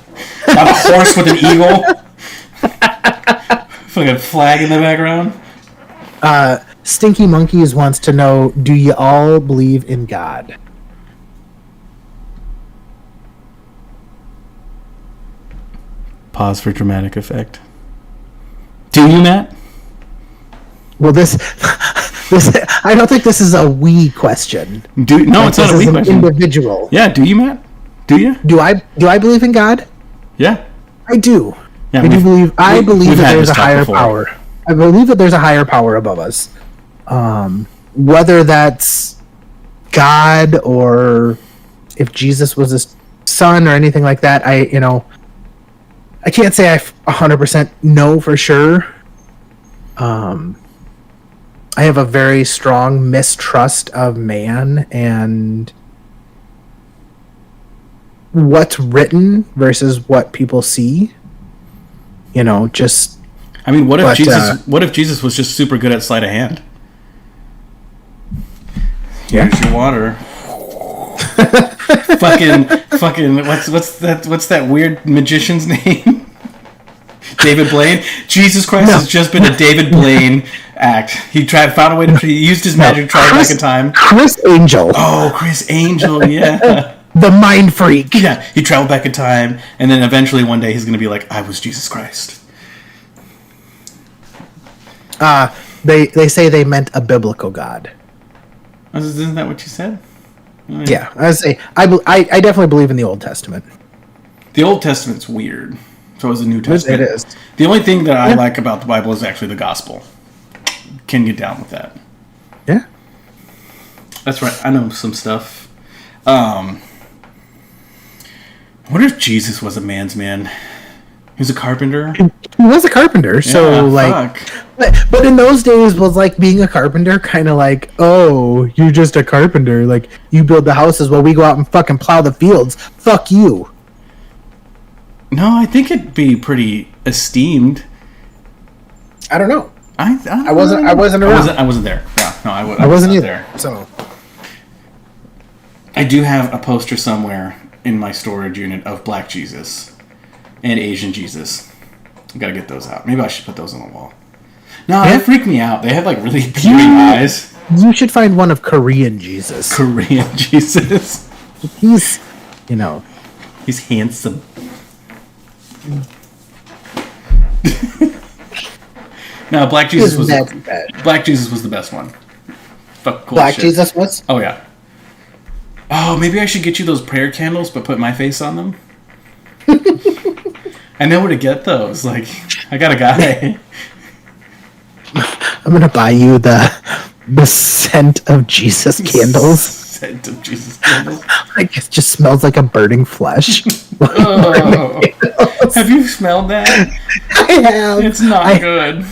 on a horse with an eagle, fucking flag in the background. Stinky Monkeys wants to know: do you all believe in God? Pause for dramatic effect. Do you, Matt? Well, this I don't think this is a we question. It's not a we question. Individual. Yeah, do you, Matt? Do you? Do I believe in God? Yeah. I do. Yeah, I believe that there's a higher power. I believe that there's a higher power above us. Whether that's God or if Jesus was his son or anything like that, I can't say I 100% know for sure. I have a very strong mistrust of man and what's written versus what people see. Just. I mean, what if Jesus was just super good at sleight of hand? Yeah. Here's your water. fucking what's that weird magician's name? David Blaine. Jesus Christ has just been a David Blaine act. He found a way to used his magic, travel back in time. Chris Angel. Oh, Chris Angel, yeah. The mind freak. Yeah, he traveled back in time, and then eventually one day he's gonna be like, I was Jesus Christ. They say they meant a biblical God. Isn't that what you said? Yeah, I definitely believe in the Old Testament. The Old Testament's weird. So is the New Testament. It is. The only thing that I like about the Bible is actually the gospel. Can get down with that. Yeah. That's right. I know some stuff. I wonder if Jesus was a man's man. He was a carpenter. He was a carpenter, so but in those days was like being a carpenter kind of like, oh, you're just a carpenter, like you build the houses while we go out and fucking plow the fields. Fuck you. No, I think it'd be pretty esteemed. I don't know. I wasn't around. I wasn't there. Yeah, no, I wasn't not either. there. So I do have a poster somewhere in my storage unit of Black Jesus and Asian Jesus. I gotta get those out. Maybe I should put those on the wall. No, they freak me out. They have like really peering eyes. You should find one of Korean Jesus. Korean Jesus. He's, you know, he's handsome. No, Black Jesus was the best one. Fuck cool Black shit. Jesus was? Oh yeah. Oh, maybe I should get you those prayer candles, but put my face on them. I know where to get those. Like, I got a guy. I'm gonna buy you the scent of Jesus candles. Scent of Jesus candles. Like it just smells like a burning flesh. Oh. Have you smelled that? I have. It's not good.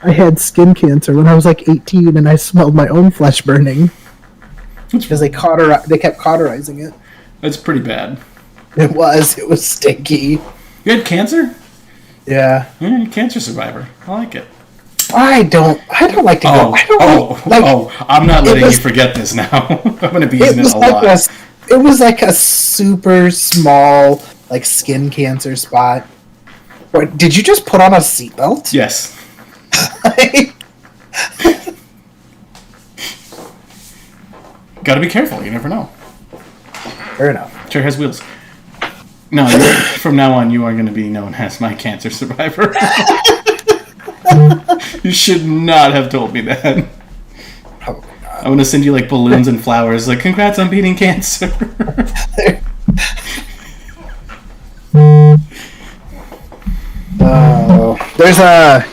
I had skin cancer when I was like 18, and I smelled my own flesh burning because they kept cauterizing it. That's pretty bad. It was stinky. You had cancer? Yeah. Yeah, you're a cancer survivor. I like it. I don't like to go. I'm not letting you forget this now. I'm going to be using it a lot. It was like a super small, like, skin cancer spot. What, did you just put on a seatbelt? Yes. Gotta be careful. You never know. Fair enough. Chair has wheels. No, from now on, you are going to be known as my cancer survivor. You should not have told me that. Probably not. I'm going to send you, like, balloons and flowers. Like, congrats on beating cancer. There's a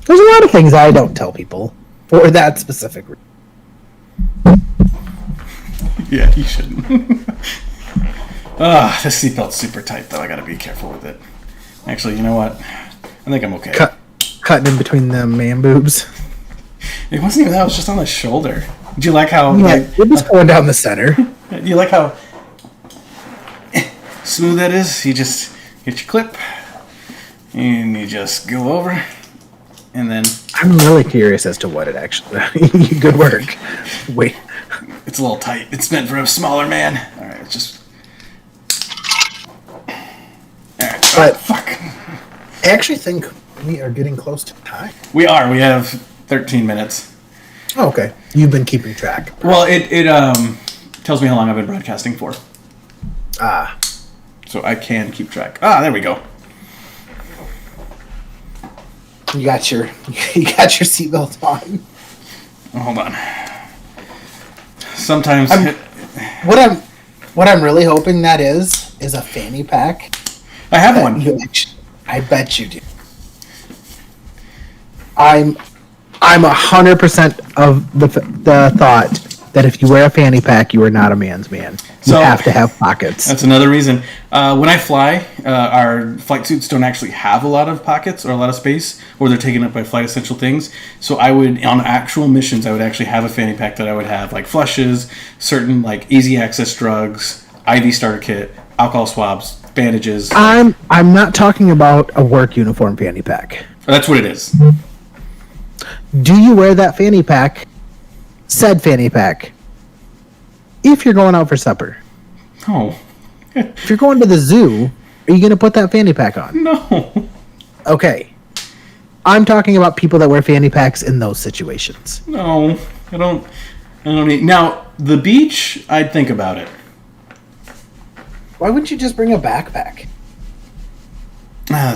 lot of things I don't tell people for that specific reason. Yeah, you shouldn't. The seatbelt's super tight, though. I gotta be careful with it. Actually, you know what? I think I'm okay. Cutting in between the man boobs. It wasn't even that. It was just on the shoulder. Do you like how... Yeah, like, it was going down the center. do you like how smooth that is? You just get your clip, and you just go over, and then... I'm really curious as to what it actually... Good work. Wait. It's a little tight. It's meant for a smaller man. All right, it's just... All right. But fuck. I actually think we are getting close to time. We are. We have 13 minutes. Oh, okay. You've been keeping track. Well, it tells me how long I've been broadcasting for. Ah. So I can keep track. Ah, there we go. You got your seatbelt on. Oh, hold on. Sometimes what I'm really hoping that is a fanny pack. I have one. I bet you do. I'm 100% of the thought that if you wear a fanny pack, you are not a man's man. You have to have pockets. That's another reason. When I fly, our flight suits don't actually have a lot of pockets or a lot of space, or they're taken up by flight essential things. So I would, on actual missions, I would actually have a fanny pack that I would have like flushes, certain like easy access drugs, IV starter kit, alcohol swabs, bandages. I'm not talking about a work uniform fanny pack. That's what it is. Do you wear that fanny pack? Said fanny pack. If you're going out for supper. No. If you're going to the zoo, are you going to put that fanny pack on? No. Okay. I'm talking about people that wear fanny packs in those situations. No. I don't need... Now, the beach, I'd think about it. Why wouldn't you just bring a backpack? I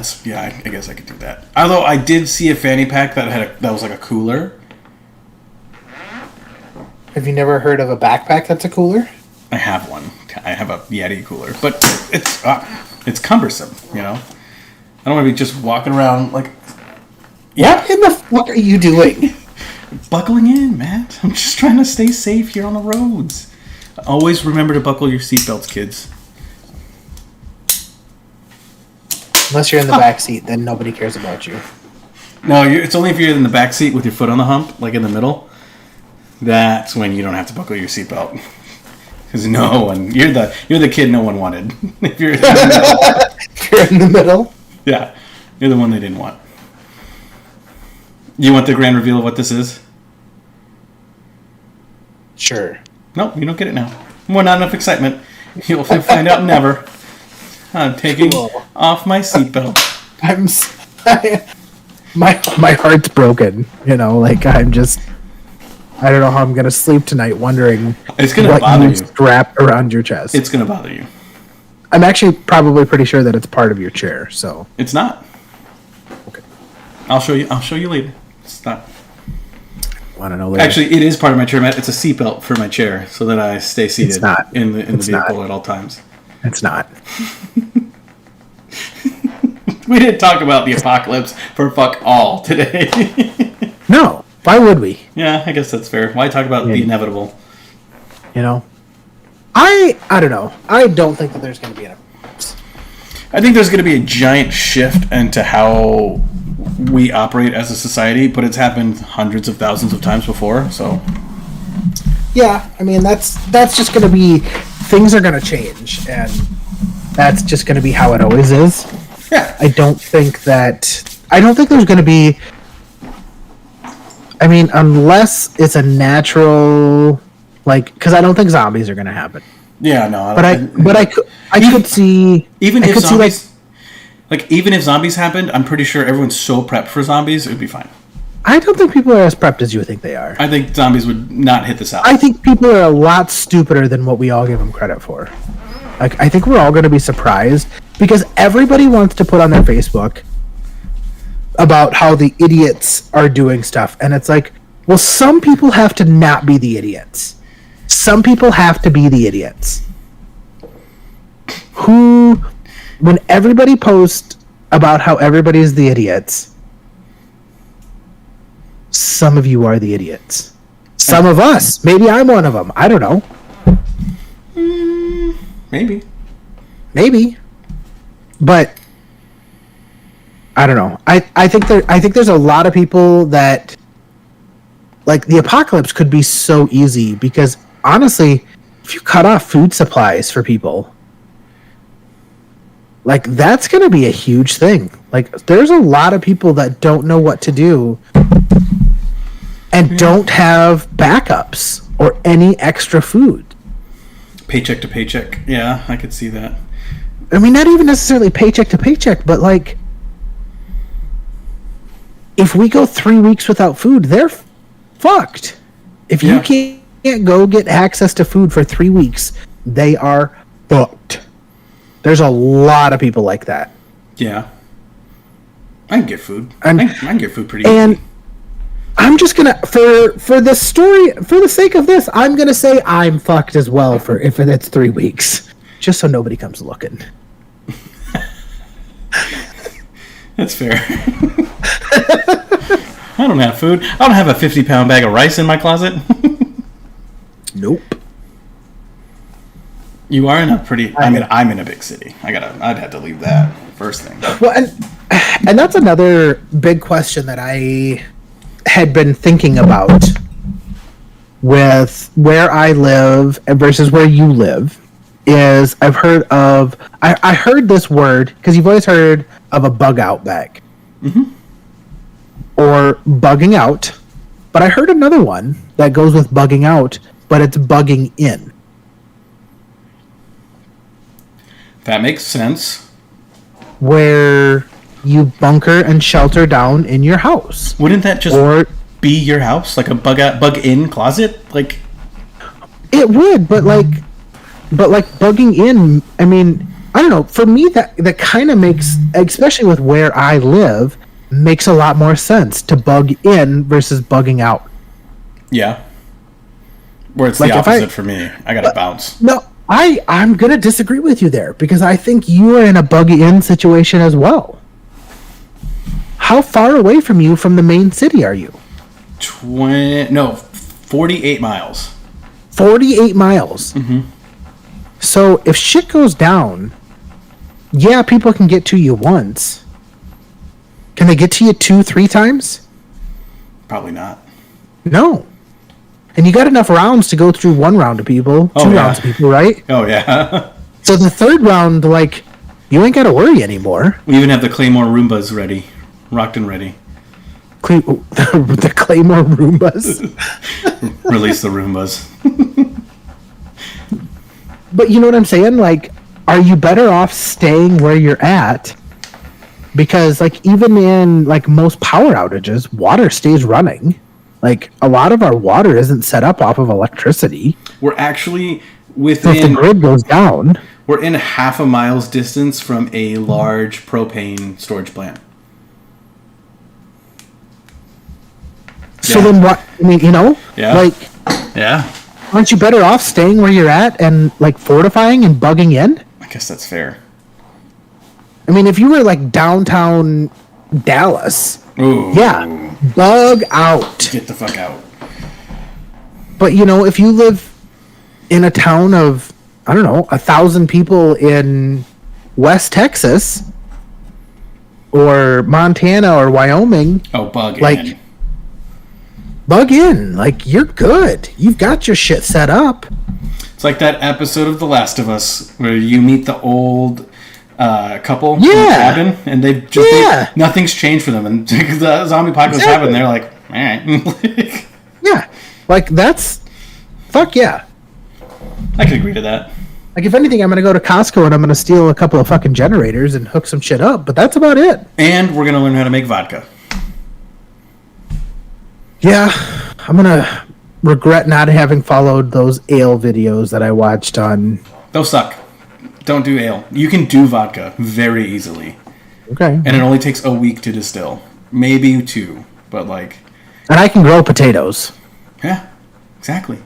guess I could do that. Although I did see a fanny pack that was like a cooler. Have you never heard of a backpack that's a cooler? I have one. I have a Yeti cooler, but it's cumbersome. You know, I don't want to be just walking around like. What in the fuck are you doing? Buckling in, Matt. I'm just trying to stay safe here on the roads. Always remember to buckle your seatbelts, kids. Unless you're in the back seat, then nobody cares about you. No, it's only if you're in the back seat with your foot on the hump, like in the middle. That's when you don't have to buckle your seatbelt. Because no one, you're the kid no one wanted. If you're in the middle. If you're in the middle. Yeah, you're the one they didn't want. You want the grand reveal of what this is? Sure. Nope, you don't get it now. Well, not enough excitement. You'll find out never. I'm taking off my seatbelt. My heart's broken. You know, like I don't know how I'm gonna sleep tonight, wondering It's gonna bother you. Strap around your chest. It's gonna bother you. I'm actually probably pretty sure that it's part of your chair. So It's not. okay, I'll show you later. It's not. Want to know later? Actually, it is part of my chair mat. It's a seatbelt for my chair so that I stay seated in the vehicle at all times. It's not. We didn't talk about the apocalypse for fuck all today. No. Why would we? Yeah, I guess that's fair. Why talk about the inevitable? You know, I don't know. I don't think that there's going to be an apocalypse. I think there's going to be a giant shift into how we operate as a society, but it's happened hundreds of thousands of times before. So, yeah, I mean that's just going to be, things are going to change, and that's just going to be how it always is. yeah, I don't think there's going to be. I mean, unless it's a natural, like, because I don't think zombies are going to happen. yeah, no. But I could see even if zombies happened, I'm pretty sure everyone's so prepped for zombies, it would be fine. I don't think people are as prepped as you think they are. I think zombies would not hit the south. I think people are a lot stupider than what we all give them credit for. Like, I think we're all going to be surprised because everybody wants to put on their Facebook about how the idiots are doing stuff. And it's like, well, some people have to not be the idiots. Some people have to be the idiots. When everybody posts about how everybody's the idiots, some of you are the idiots. Some of us. Maybe I'm one of them. I don't know. Maybe. But I don't know. I think there's a lot of people that, like, the apocalypse could be so easy because honestly, if you cut off food supplies for people, like, that's going to be a huge thing. Like, there's a lot of people that don't know what to do and don't have backups or any extra food. Paycheck to paycheck. Yeah, I could see that. I mean, not even necessarily paycheck to paycheck, but like, if we go 3 weeks without food, they're fucked. If you can't go get access to food for 3 weeks, they are fucked. There's a lot of people like that. Yeah. I can get food. I can get food pretty and easily. I'm just gonna, for the story, for the sake of this, I'm gonna say I'm fucked as well for if it's 3 weeks, just so nobody comes looking. That's fair. I don't have food. I don't have a 50-pound bag of rice in my closet. Nope. You are in a pretty. I'm in a big city. I'd have to leave that first thing. Well, and that's another big question that I had been thinking about with where I live versus where you live. Is I've heard of I heard this word because you've always heard of a bug out bag. Mm-hmm. Or bugging out, but I heard another one that goes with bugging out, but it's bugging in. That makes sense. Where you bunker and shelter down in your house. Wouldn't that just be your house, like a bug in closet? Like, it would, but like bugging in. I mean, I don't know. For me, that kind of makes, especially with where I live, makes a lot more sense to bug in versus bugging out. Yeah. Where it's like the opposite for me. I gotta bounce. No, I'm gonna disagree with you there because I think you are in a bug in situation as well. How far away from you from the main city are you? 48 miles. 48 miles. Mm-hmm. So if shit goes down, yeah, people can get to you once. Can they get to you 2-3 times? Probably not. No. And you got enough rounds to go through one round of people, two rounds of people, right? Oh, yeah. So the third round, like, you ain't got to worry anymore. We even have the Claymore Roombas ready. Rocked and ready. The Claymore Roombas. Release the Roombas. But you know what I'm saying? Like, are you better off staying where you're at? Because, like, even in, like, most power outages, water stays running. Like, a lot of our water isn't set up off of electricity. We're actually So if the grid goes down... We're in half a mile's distance from a large propane storage plant. So then what? I mean, you know? Yeah. Like... Yeah. Aren't you better off staying where you're at and, like, fortifying and bugging in? I guess that's fair. I mean, if you were, like, downtown Dallas... Ooh. Yeah. Bug out. Get the fuck out. But, you know, if you live in a town of, I don't know, 1,000 people in West Texas or Montana or Wyoming... Oh, bug in. Bug in. Like, you're good. You've got your shit set up. It's like that episode of The Last of Us where you meet the old couple in the cabin, and they've just nothing's changed for them, and the zombie apocalypse happened. They're like, all right. Yeah, like that's fuck yeah. I can agree to that. Like, if anything, I'm gonna go to Costco and I'm gonna steal a couple of fucking generators and hook some shit up, but that's about it. And we're gonna learn how to make vodka. Yeah, I'm gonna regret not having followed those ale videos that I watched on. Those suck. Don't do ale. You can do vodka very easily. Okay. And it only takes a week to distill. Maybe 2, but like... And I can grow potatoes. Yeah, exactly.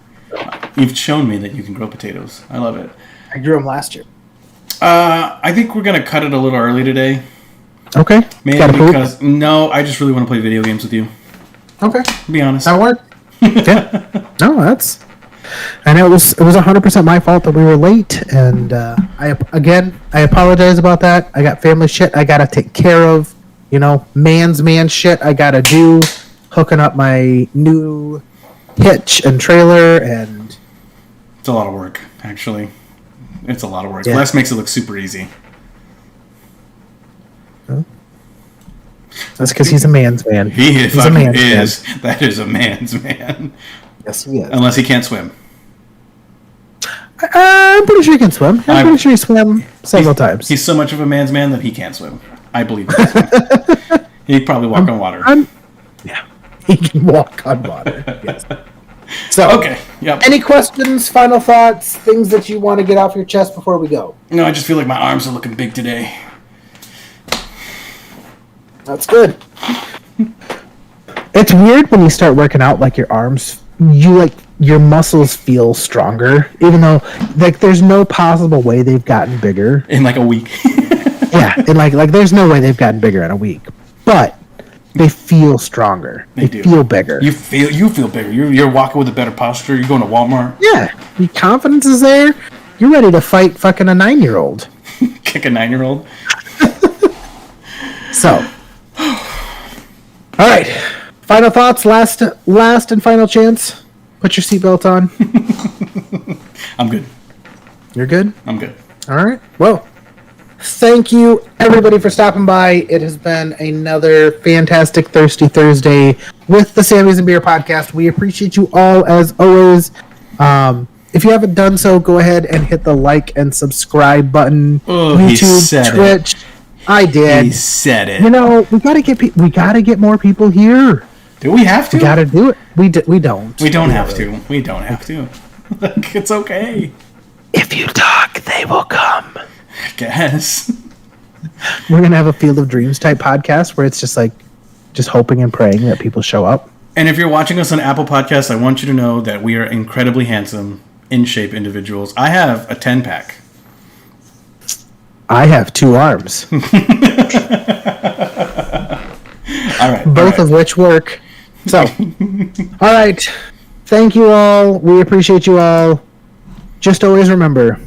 You've shown me that you can grow potatoes. I love it. I grew them last year. I think we're going to cut it a little early today. Okay. Maybe because... No, I just really want to play video games with you. Okay. To be honest. That'll work. Yeah. No, that's... And it was 100% my fault that we were late, and I apologize about that. I got family shit I gotta take care of, you know, man shit I gotta do, hooking up my new hitch and trailer, and it's a lot of work. Actually, it's a lot of work. Yeah. Les makes it look super easy. Huh? That's because he's a man's man. He's a man's man. That is a man's man. Yes, he is. Unless he can't swim. I'm pretty sure he can swim. I'm pretty sure he swam several times. He's so much of a man's man that he can't swim. I believe that. He'd probably walk on water. Yeah, he can walk on water. Yes. So, okay. Yep. Any questions, final thoughts, things that you want to get off your chest before we go? No, I just feel like my arms are looking big today. That's good. It's weird when you start working out, like your arms, your muscles feel stronger, even though like there's no possible way they've gotten bigger in like a week. Yeah, and like there's no way they've gotten bigger in a week, but they feel stronger. They feel bigger. You feel bigger. You're walking with a better posture. You're going to Walmart. Yeah, your confidence is there. You're ready to fight fucking a 9-year-old. Kick a 9-year-old. So, all right. Final thoughts. Last and final chance. Put your seatbelt on. I'm good. You're good? I'm good. All right. Well, thank you, everybody, for stopping by. It has been another fantastic Thirsty Thursday with the Sammies and Beer podcast. We appreciate you all, as always. If you haven't done so, go ahead and hit the like and subscribe button. Oh, YouTube, Twitch. I did. He said it. You know, we gotta get more people here. Do we have to? We gotta do it. We don't. We don't have to. We don't have to. Like, it's okay. If you talk, they will come. I guess. We're gonna have a Field of Dreams type podcast where it's just like, just hoping and praying that people show up. And if you're watching us on Apple Podcasts, I want you to know that we are incredibly handsome, in shape individuals. I have a 10-pack. I have 2 arms. All right. Both of which work. So, all right. Thank you all. We appreciate you all. Just always remember,